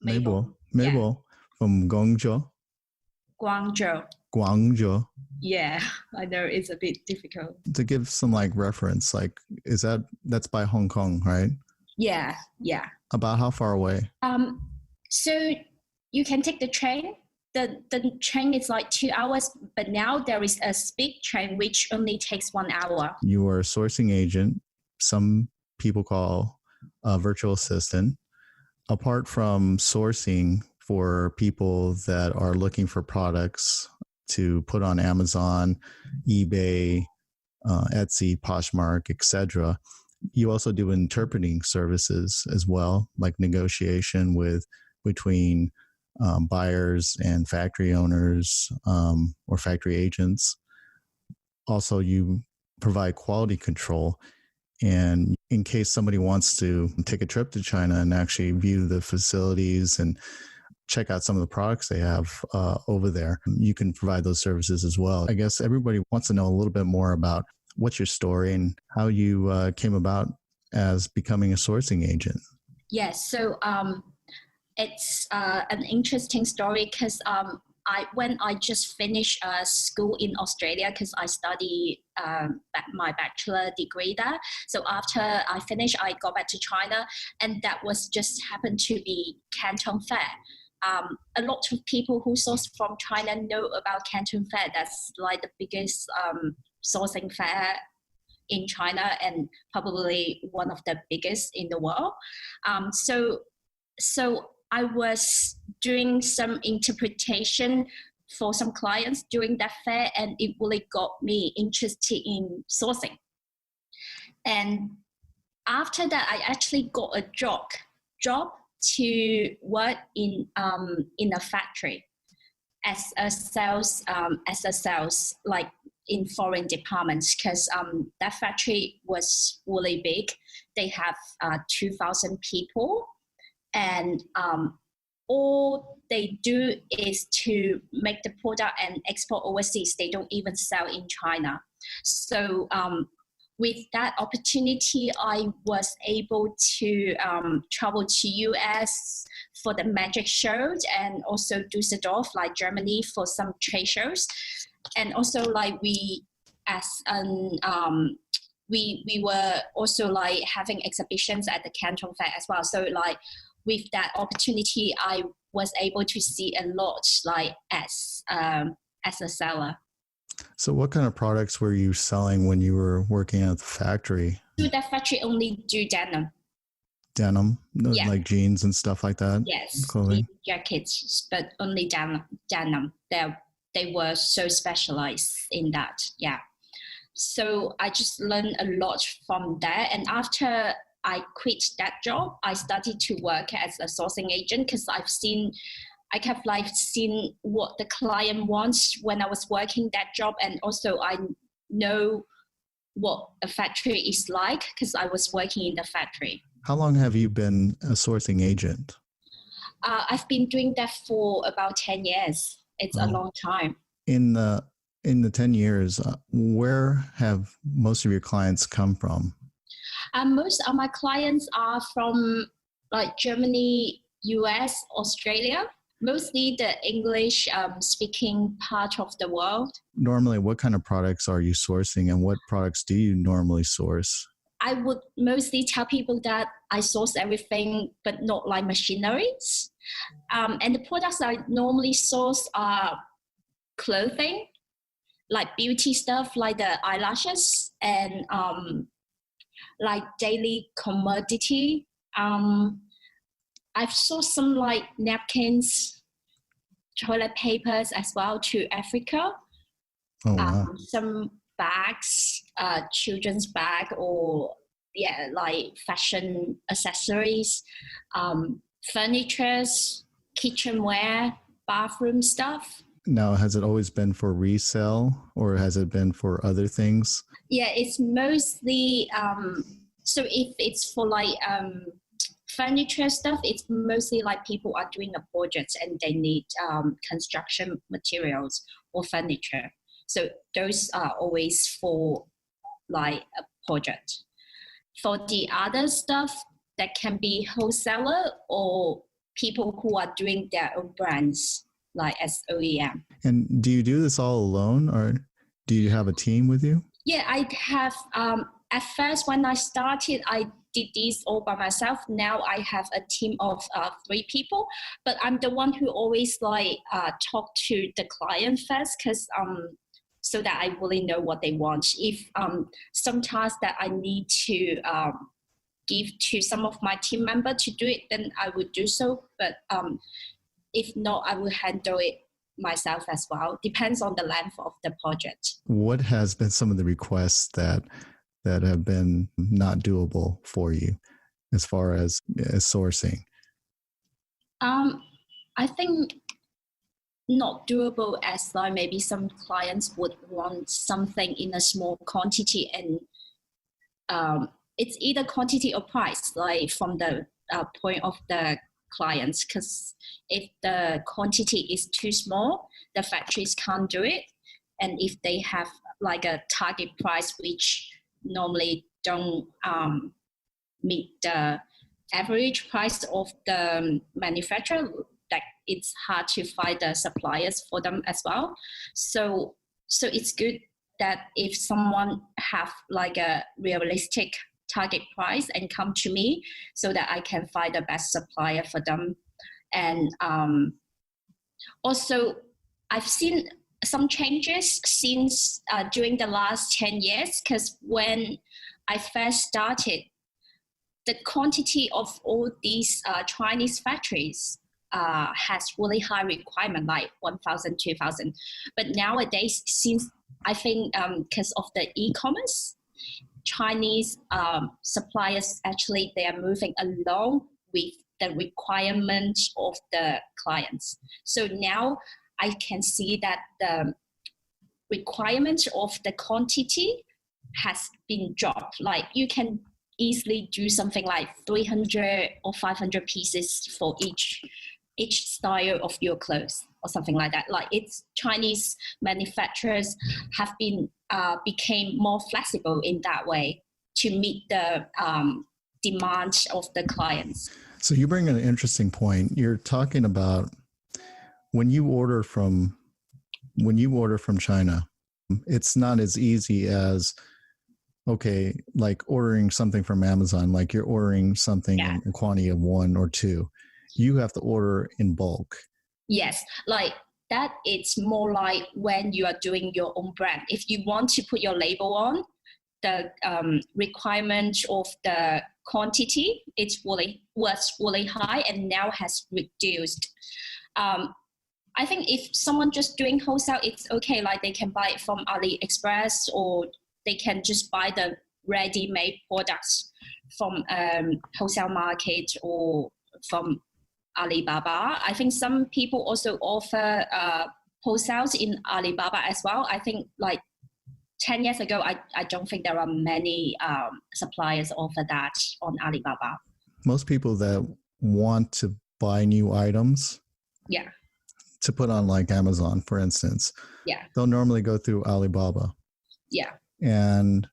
Mabel. Yeah. Mabel from Guangzhou. Guangzhou. Guangzhou. Yeah, I know it's a bit difficult. To give some like reference, like that's by Hong Kong, right? Yeah. About how far away? So you can take the train. The train is like 2 hours, but now there is a speed train which only takes 1 hour. You are a sourcing agent. Some people call a virtual assistant. Apart from sourcing for people that are looking for products to put on Amazon, eBay, Etsy, Poshmark, etc., you also do interpreting services as well, like negotiation between buyers and factory owners or factory agents. Also, you provide quality control. And in case somebody wants to take a trip to China and actually view the facilities and check out some of the products they have over there, you can provide those services as well. I guess everybody wants to know a little bit more about what's your story and how you came about as becoming a sourcing agent. Yes, so it's an interesting story because when I just finished school in Australia, because I studied my bachelor degree there. So after I finished, I got back to China, and that was just happened to be Canton Fair. A lot of people who source from China know about Canton Fair. That's like the biggest sourcing fair in China and probably one of the biggest in the world. So I was doing some interpretation for some clients during that fair, and it really got me interested in sourcing. And after that, I actually got a job to work in a factory as a sales like in foreign departments, because that factory was really big. They have 2,000 people. And all they do is to make the product and export overseas. They don't even sell in China. So with that opportunity, I was able to travel to US for the magic shows, and also Düsseldorf, like Germany, for some trade shows. And also like we were also like having exhibitions at the Canton Fair as well. So like with that opportunity, I was able to see a lot like as a seller. So what kind of products were you selling when you were working at the factory? So that factory only do denim. Denim? Yeah. Like jeans and stuff like that? Yes, clothing? jackets, but only denim. They were so specialized in that, yeah. So I just learned a lot from there. And after I quit that job, I started to work as a sourcing agent because I have like seen what the client wants when I was working that job, and also I know what a factory is like because I was working in the factory. How long have you been a sourcing agent? I've been doing that for about 10 years. It's a long time. In the 10 years, where have most of your clients come from? Most of my clients are from like Germany, US, Australia, mostly the English speaking part of the world. Normally, what kind of products are you sourcing, and what products do you normally source? I would mostly tell people that I source everything, but not like machineries. And the products I normally source are clothing, like beauty stuff, like the eyelashes, and like daily commodity. I've sourced some like napkins, toilet papers as well to Africa. Oh, wow. Some bags, children's bag, or like fashion accessories, furnitures, kitchenware, bathroom stuff. Now, has it always been for resale, or has it been for other things? Yeah, it's mostly, so if it's for like furniture stuff, it's mostly like people are doing a project and they need construction materials or furniture. So those are always for like a project. For the other stuff, that can be wholesaler or people who are doing their own brands, like as OEM. And do you do this all alone, or do you have a team with you? Yeah, I have. At first, when I started, I did this all by myself. Now I have a team of 3 people, but I'm the one who always talk to the client first, because so that I really know what they want. If some tasks that I need to give to some of my team member to do it, then I would do so. But if not, I will handle it myself as well. Depends on the length of the project. What has been some of the requests that have been not doable for you as far as sourcing? I think not doable, as like maybe some clients would want something in a small quantity, and it's either quantity or price, like from the point of the clients, because if the quantity is too small, the factories can't do it. And if they have like a target price which normally don't meet the average price of the manufacturer, like it's hard to find the suppliers for them as well. So it's good that if someone have like a realistic target price and come to me, so that I can find the best supplier for them. And also I've seen some changes since during the last 10 years, because when I first started, the quantity of all these Chinese factories has really high requirement, like 1,000, 2,000. But nowadays, since I think because of the e-commerce, Chinese suppliers actually, they are moving along with the requirements of the clients. So now I can see that the requirement of the quantity has been dropped. Like you can easily do something like 300 or 500 pieces for each style of your clothes or something like that. Like it's Chinese manufacturers have been became more flexible in that way to meet the demands of the clients. So you bring an interesting point. You're talking about when you order from China, it's not as easy as, okay, like ordering something from Amazon, like you're ordering something in a quantity of 1 or 2. You have to order in bulk. Yes, like that, it's more like when you are doing your own brand. If you want to put your label on, the requirement of the quantity, was really high and now has reduced. I think if someone just doing wholesale, it's okay. Like they can buy it from AliExpress, or they can just buy the ready-made products from wholesale market or from Alibaba. I think some people also offer wholesales in Alibaba as well. I think like 10 years ago, I don't think there are many suppliers offer that on Alibaba. Most people that want to buy new items, to put on like Amazon, for instance, they'll normally go through Alibaba. And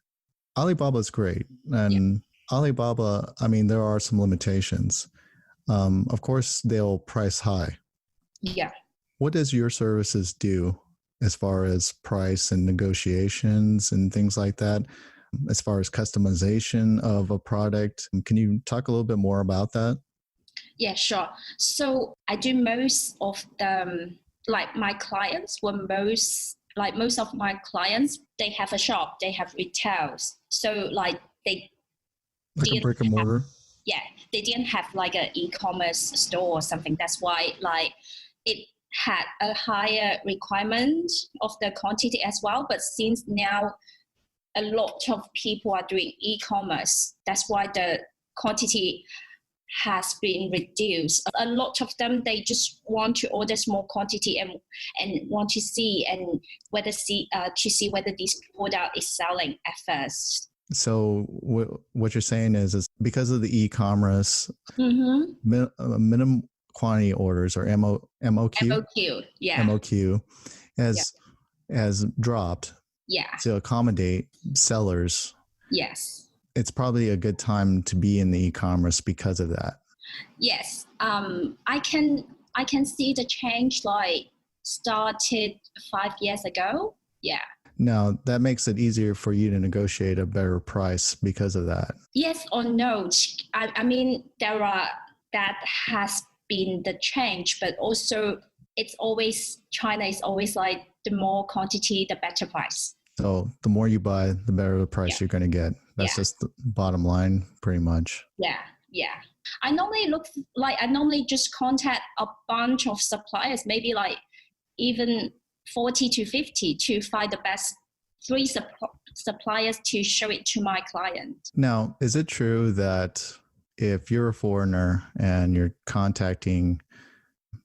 Alibaba is great. And Alibaba, I mean, there are some limitations. Of course, they'll price high. What does your services do as far as price and negotiations and things like that, as far as customization of a product? Can you talk a little bit more about that? Yeah, sure. So I do most of the, like my clients were most of my clients, they have a shop, they have retails. So like they like a brick and mortar? They didn't have like an e-commerce store or something. That's why like it had a higher requirement of the quantity as well. But since now a lot of people are doing e-commerce, that's why the quantity has been reduced. A lot of them, they just want to order small quantity and want to see whether this product is selling at first. So what you're saying is because of the e-commerce, minimum quantity orders, or MOQ has dropped to accommodate sellers. Yes. It's probably a good time to be in the e-commerce because of that. Yes, I can see the change like started 5 years ago. Yeah. Now, that makes it easier for you to negotiate a better price because of that. Yes or no? I mean, that has been the change, but also China is always like the more quantity, the better price. So the more you buy, the better the price Yeah. you're going to get. That's Yeah. just the bottom line, pretty much. Yeah. Yeah. I normally just contact a bunch of suppliers, maybe like even 40 to 50 to find the best three suppliers to show it to my client. Now, is it true that if you're a foreigner and you're contacting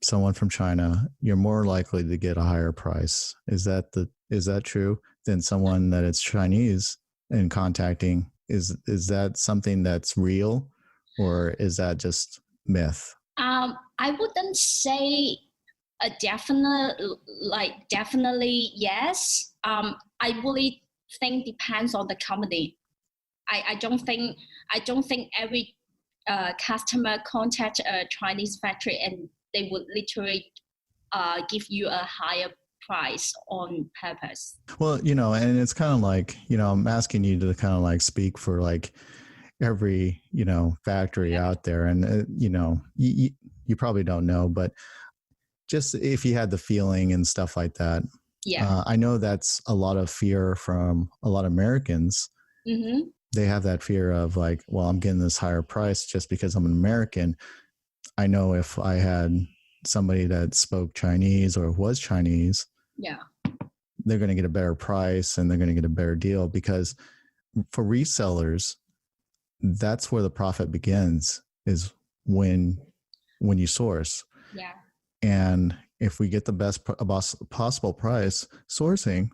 someone from China, you're more likely to get a higher price? Is that true than someone that is Chinese and contacting? Is that something that's real, or is that just myth? I wouldn't say a definitely yes. I really think depends on the company. I don't think every customer contact a Chinese factory and they would literally give you a higher price on purpose. Well, and it's kind of like, I'm asking you to kind of like speak for like every, factory out there. And, you probably don't know, but just if you had the feeling and stuff like that. Yeah. I know that's a lot of fear from a lot of Americans. Mm-hmm. They have that fear of like, well, I'm getting this higher price just because I'm an American. I know if I had somebody that spoke Chinese or was Chinese, Yeah. they're going to get a better price and they're going to get a better deal, because for resellers, that's where the profit begins, is when you source. Yeah. And if we get the best possible price sourcing,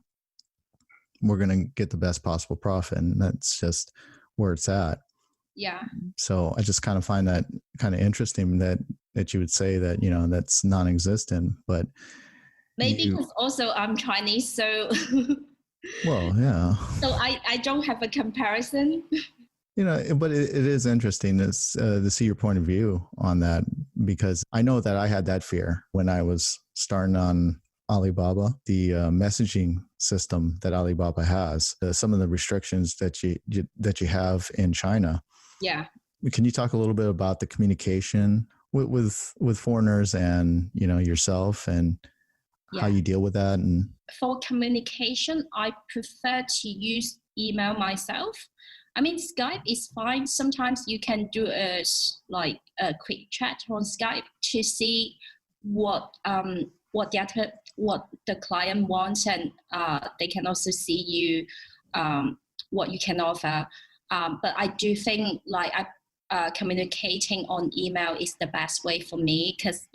we're going to get the best possible profit. And that's just where it's at. Yeah. So I just kind of find that kind of interesting that you would say that, that's non-existent, but maybe because also I'm Chinese, so well, yeah. So I don't have a comparison. But it is interesting to see your point of view on that, because I know that I had that fear when I was starting on Alibaba, the messaging system that Alibaba has, some of the restrictions that you have in China. Yeah. Can you talk a little bit about the communication with foreigners and, yourself, and how you deal with that? And for communication, I prefer to use email myself. I mean, Skype is fine. Sometimes you can do a quick chat on Skype to see what the client wants, and they can also see you what you can offer. But I do think communicating on email is the best way for me, because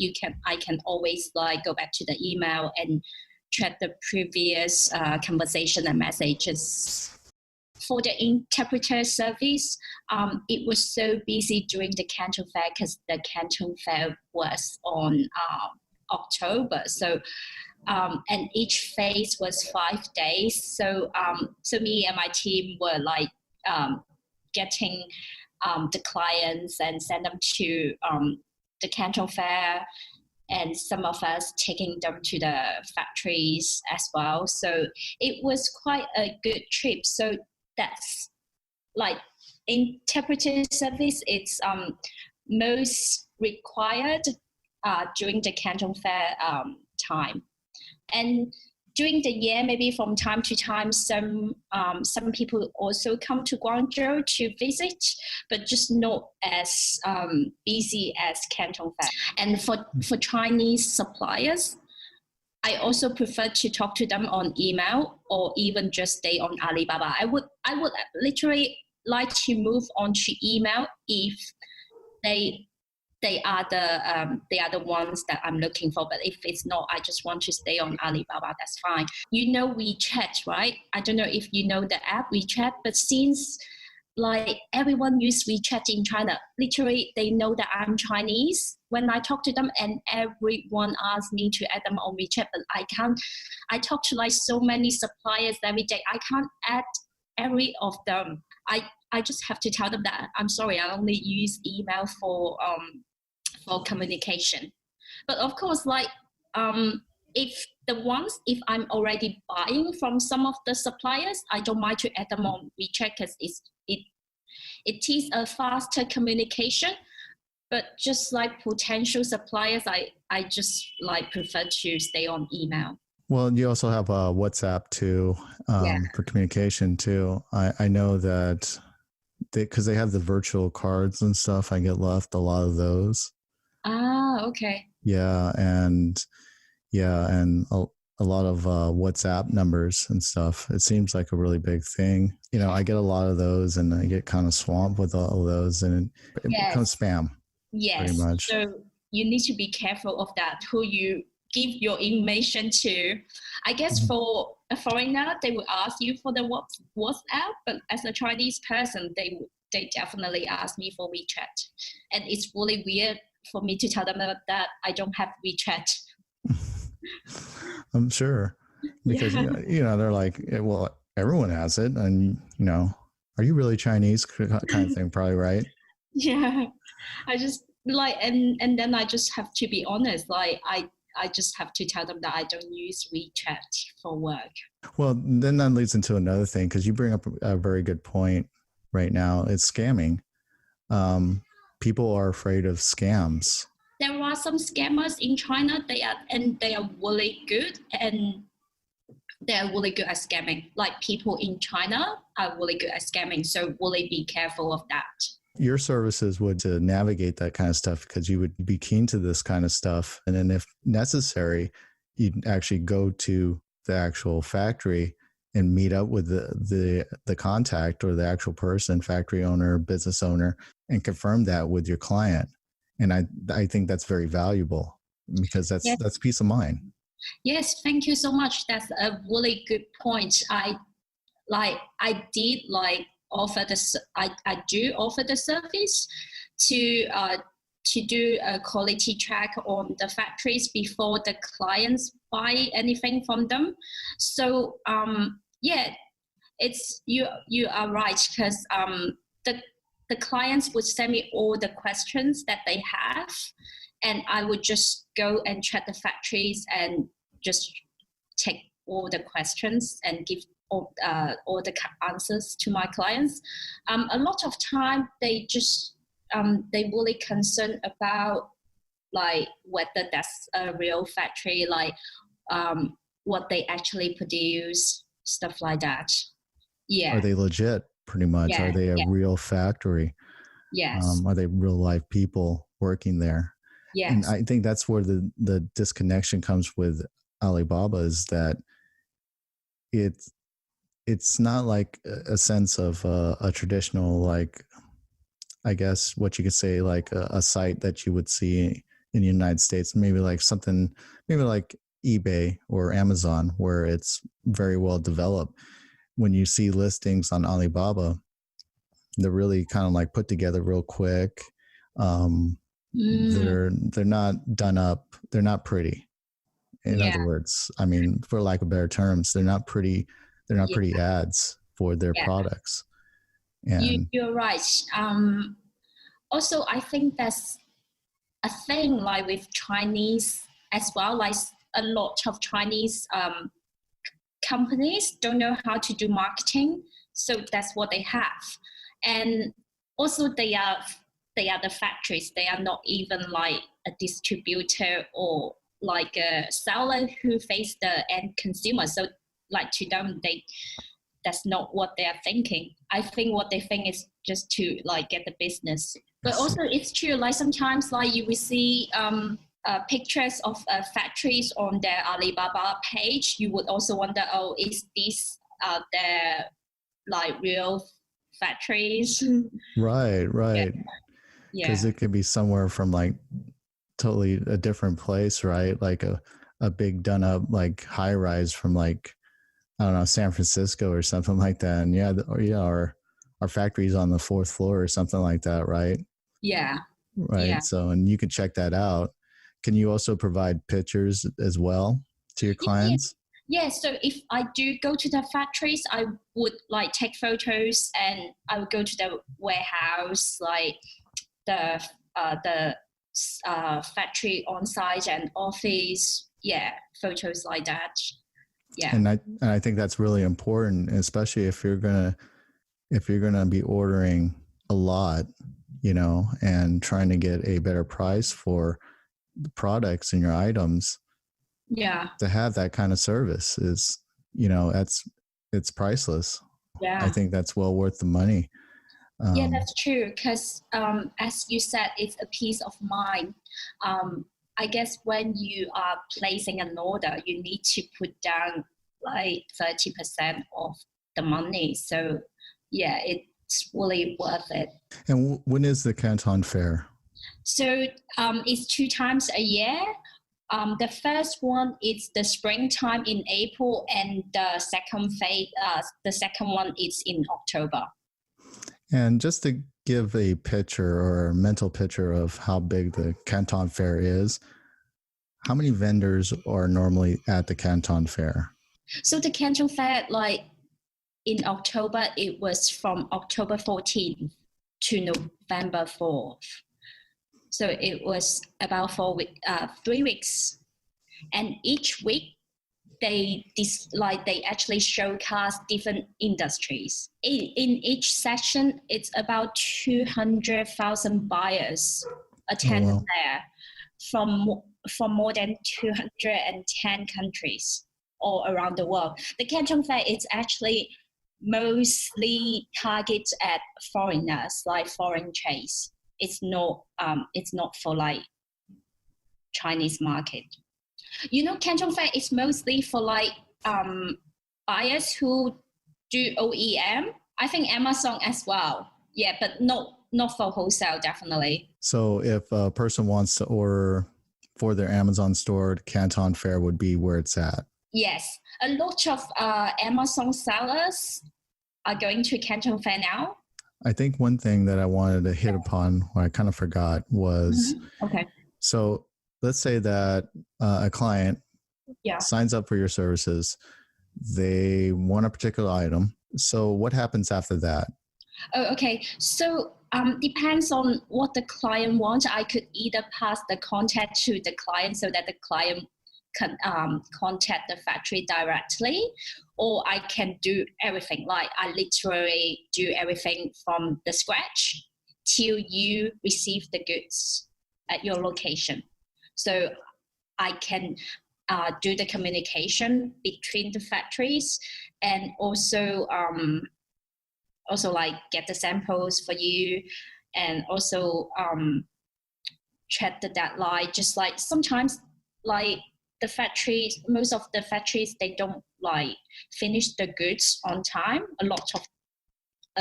I can always go back to the email and check the previous conversation and messages. For the interpreter service, it was so busy during the Canton Fair, because the Canton Fair was on October. So, and each phase was 5 days. So, me and my team were getting the clients and send them to the Canton Fair, and some of us taking them to the factories as well. So it was quite a good trip. So that's interpreter service. It's most required during the Canton Fair time. And during the year, maybe from time to time, some people also come to Guangzhou to visit, but just not as busy as Canton Fair. And for Chinese suppliers, I also prefer to talk to them on email, or even just stay on Alibaba. I would literally like to move on to email if they are the ones that I'm looking for. But if it's not, I just want to stay on Alibaba. That's fine. WeChat, right? I don't know if you know the app WeChat, but since everyone use WeChat in China, literally they know that I'm Chinese when I talk to them, and everyone asks me to add them on WeChat, but I can't. I talk to so many suppliers every day. I can't add every of them. I just have to tell them that I'm sorry, I only use email for communication. But of course, like if I'm already buying from some of the suppliers, I don't mind to add them on WeChat because it is a faster communication. But just like potential suppliers, I just like prefer to stay on email. Well, you also have WhatsApp too, Yeah. for communication too. I know that because they have the virtual cards and stuff. I get left a lot of those. Ah, okay. Yeah, and a lot of WhatsApp numbers and stuff. It seems like a really big thing. I get a lot of those, and I get kind of swamped with all of those, and it becomes Yes. spam pretty Yes. much. So you need to be careful of that, who you give your information to. I guess for a foreigner, they will ask you for the WhatsApp, but as a Chinese person, they definitely ask me for WeChat. And it's really weird for me to tell them that I don't have WeChat. I'm sure, because they're like, well, everyone has it, and are you really Chinese kind of thing, probably, right? Yeah, I just like, and then I just have to be honest. Like I just have to tell them that I don't use WeChat for work. Well, then that leads into another thing, because you bring up a very good point right now. It's scamming. People are afraid of scams. There are some scammers in China. They are really good, and they are really good at scamming. Like people in China are really good at scamming. So really be careful of that. Your services would to navigate that kind of stuff, because you would be keen to this kind of stuff. And then if necessary, you'd actually go to the actual factory and meet up with the contact, or the actual person, factory owner, business owner, and confirm that with your client. And I think that's very valuable, because that's peace of mind. Yes, thank you so much. That's a really good point. I did offer this. I do offer the service to do a quality check on the factories before the clients buy anything from them. So it's you are right, because the clients would send me all the questions that they have, and I would just go and check the factories and just take all the questions and give all the answers to my clients. A lot of time they just they really concerned about like whether that's a real factory, like what they actually produce, stuff like that. Yeah. Are they legit? Pretty much. Yeah, Are they a real factory? Yes. Are they real life people working there? Yes. And I think that's where the disconnection comes with Alibaba, is that it's not like a sense of a traditional, like, I guess what you could say, like a site that you would see in the United States, maybe like something, maybe like eBay or Amazon, where it's very well developed. When you see listings on Alibaba, they're really kind of like put together real quick. They're not done up. They're not pretty. In other words, I mean, for lack of better terms, they're not pretty. They're not pretty ads for their products. And you're right. Also, I think that's a thing like with Chinese as well. Like a lot of Chinese companies don't know how to do marketing, so that's what they have. And also they are the factories. They are not even like a distributor or like a seller who face the end consumer. So like to them, that's not what they are thinking. I think what they think is just to like get the business. But also it's true, like sometimes like you will see pictures of factories on their Alibaba page. You would also wonder, oh, is this their like real factories? right. Because it could be somewhere from like totally a different place, right? Like a big done up like high rise from like, I don't know, San Francisco or something like that. And our factory's on the 4th floor or something like that, right? Yeah. Right. Yeah. So, and you can check that out. Can you also provide pictures as well to your clients? Yeah, so if I do go to the factories, I would like take photos, and I would go to the warehouse, like the factory on site and office. Yeah, photos like that. Yeah. And I think that's really important, especially if you're gonna be ordering a lot, and trying to get a better price for the products and your items. Yeah. To have that kind of service is, it's priceless. Yeah. I think that's well worth the money. Yeah, that's true. Because as you said, it's a peace of mind. I guess when you are placing an order, you need to put down like 30% of the money. So yeah, it's really worth it. And when is the Canton Fair? So it's 2 times a year. The first one is the springtime in April, and the second one is in October. And just to give a picture or a mental picture of how big the Canton Fair is, how many vendors are normally at the Canton Fair? So the Canton Fair, like in October, it was from October 14th to November 4th. So it was about 3 weeks. And each week, they actually showcase different industries. In each section, it's about 200,000 buyers attend the fair from more than 210 countries all around the world. The Canton Fair is actually mostly targeted at foreigners, like foreign trade. It's not for like Chinese market. Canton Fair is mostly for like buyers who do OEM. I think Amazon as well. Yeah, but not for wholesale, definitely. So if a person wants to order for their Amazon store, Canton Fair would be where it's at. Yes, a lot of Amazon sellers are going to Canton Fair now. I think one thing that I wanted to hit upon, what I kind of forgot, was okay. So let's say that a client signs up for your services. They want a particular item. So what happens after that? Oh, okay. So depends on what the client wants. I could either pass the contact to the client so that the client can contact the factory directly, or I can do everything. Like I literally do everything from the scratch till you receive the goods at your location. So I can do the communication between the factories, and also like get the samples for you, and also check the deadline. Just like sometimes, like the factories, most of the factories, they don't like finish the goods on time. A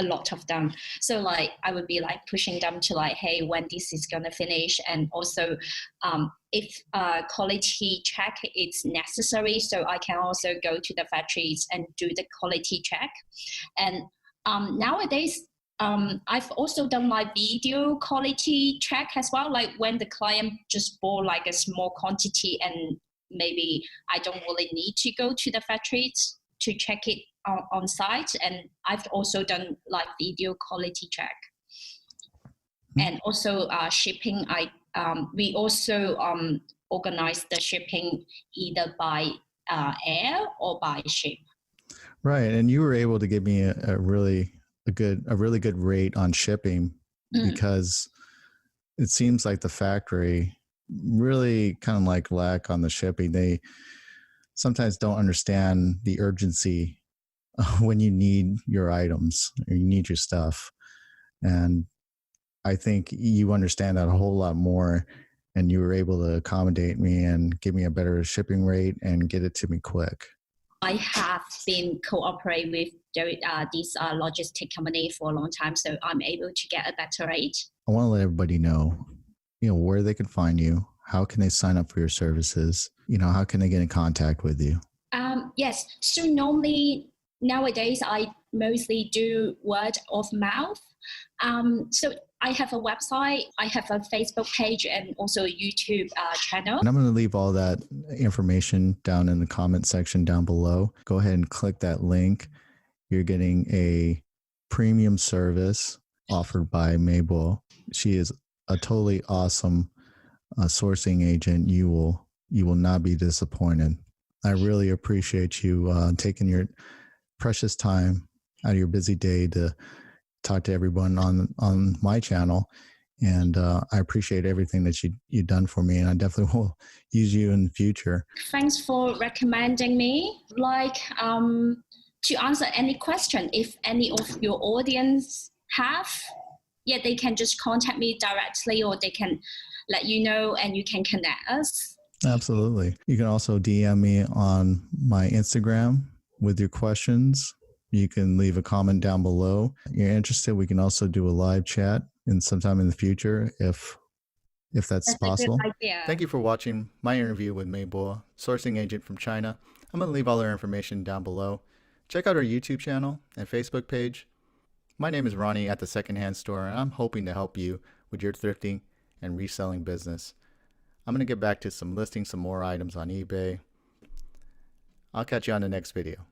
lot of them. So like I would be like pushing them to like, hey, when this is gonna finish, and also if quality check is necessary, so I can also go to the factories and do the quality check. And nowadays, I've also done my video quality check as well. Like when the client just bought like a small quantity, and maybe I don't really need to go to the factories to check it on site, and I've also done like video quality check. And also shipping. We also organize the shipping either by air or by ship. Right, and you were able to give me a really good rate on shipping, because it seems like the factory really kind of like lack on the shipping. They sometimes don't understand the urgency when you need your items or you need your stuff. And I think you understand that a whole lot more, and you were able to accommodate me and give me a better shipping rate and get it to me quick. I have been cooperating with this logistic company for a long time, so I'm able to get a better rate. I want to let everybody know, where they can find you. How can they sign up for your services? How can they get in contact with you? Yes. So normally nowadays I mostly do word of mouth. So I have a website, I have a Facebook page, and also a YouTube channel. And I'm going to leave all that information down in the comment section down below. Go ahead and click that link. You're getting a premium service offered by Mabel. She is a totally awesome sourcing agent. You will not be disappointed. I really appreciate you taking your precious time out of your busy day to talk to everyone on my channel. And I appreciate everything that you've done for me, and I definitely will use you in the future. Thanks for recommending me. To answer any question, if any of your audience have, yeah, they can just contact me directly, or they can let you know and you can connect us. Absolutely. You can also DM me on my Instagram with your questions. You can leave a comment down below. If you're interested, we can also do a live chat in sometime in the future if that's possible. A good idea. Thank you for watching my interview with Mabel, sourcing agent from China. I'm going to leave all our information down below. Check out our YouTube channel and Facebook page. My name is Ronnie at the Secondhand Store, and I'm hoping to help you with your thrifting and reselling business. I'm going to get back to listing some more items on eBay. I'll catch you on the next video.